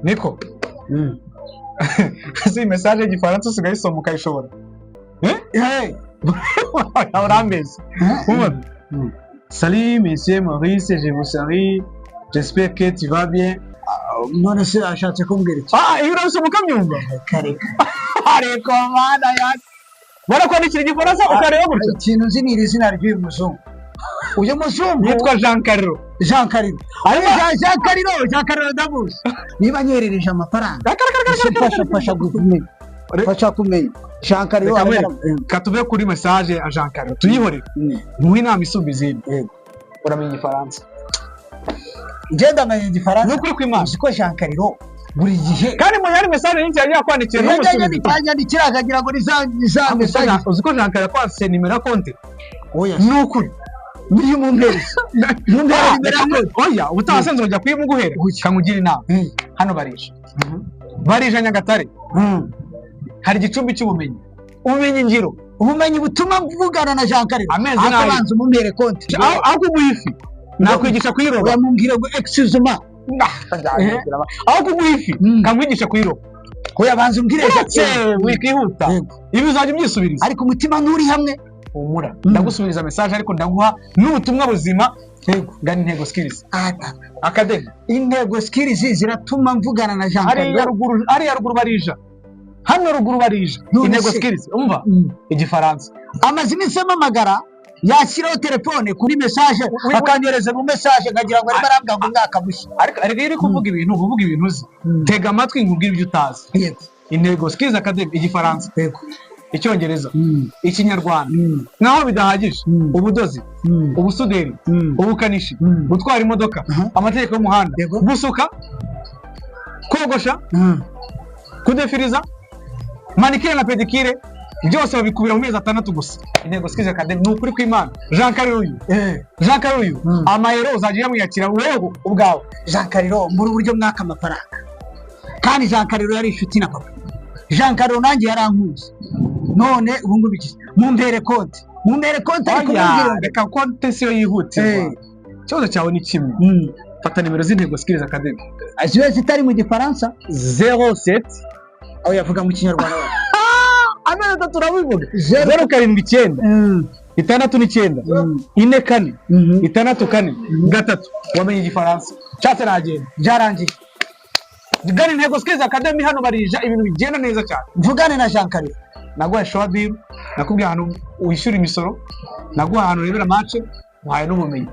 niko si message y'igifaransa usigaye isoma ukayishobora urambese salut monsieur Maurice, je vous salue, j'espère que tu vas bien. none se ashatse kumbwira iki iyo urasoma ukamyumva kare ariko mana yacu barakwandikira igifaransa ukareba gutya ikintu nzi ni izina ry'uyu muzungu uyu muzungu yitwa Jean Carlo Jean Carlo Dabuze niba nyerereje amafaranga fasha kumenya Jean Carlo katuve kuri message ya Jean Carlo tuyihorere muhe inama isumba izindi uramenya igifaransa ngenda amenye igifaransa nukuri kw'Imana uziko Jean Carlo buri gihe kandi mu yari message nyinshi yagiye kwandikira n'umusubizo akagira ngo ni za message uziko Jean Carlo kwase nimero ya konti oya nukuri muri mu mpezi oya utasenze ujya kwimuguhera kangugira inama hano barije Nyagatare hari igicumbi cy'ubumenyi ubumenyi ngiro ubumenyi butuma mvugana na Jean Carlo amezi nayo abanza umumbere konti aho kuguhifi nakwigisha kuyiroba yamubwira ngo excuse me aho kuguhifi kamwigisha kuyiroba ko yabanza umbwire wikihuta ibi uzajya byisubiriza ariko umutima nturi hamwe umura ndagusubiriza message ariko ndaguha n'ubutumwa buzima ngani intego skills academy intego skills ziratuma mvugana na Jean Carlo ari ruguru barija hano ruguru barija intego skills umva igifaransa amazina isemamagara yashyiraho telefone kuri message akanyereza mu message ngagira ngo arimo arambwa ngo mwaka mushya ariko iri kuvuga ibintu uvuga ibintu uzi tega amatwi nkubwira ibyo utazi intego skills academy igifaransa icyongereza ikinyarwanda naho bidahagije ubudozi ubusuderi ubukanishi gutwara imodoka amategeko y'umuhanda gusuka kogosha kudefiriza manikire na pedikire byose babikubira mu mezi 6 gusa intego skills academy nukuri kw'Imana Jean Carlo uyu amayero uzajya yamwiyakira weho ubwawe Jean Carlo muri buryo mwaka amafaranga kandi Jean Carlo yari inshuti na papa Jean Carlo nanjye yarankuze none ubu ngubu iki mumbere konti ariko mubwira reka konti siyo yihutirwa cyozo cyawe ni kimwe fata nimero z'intego skills academy aziwe zitari mu gifaransa 07 aho yavuga mu kinyarwanda amena tatu rabivuga 079 69 44 64 gatatu wamenye igifaransa cyase nagenda byarangiye gani intego skills academy hano barija ibintu bigenda neza cyane mvugane na Jean Carlo naguha showbiz nakubwiye ahantu wishyura imisoro naguha ahantu rebera match muhaye n'ubumenyi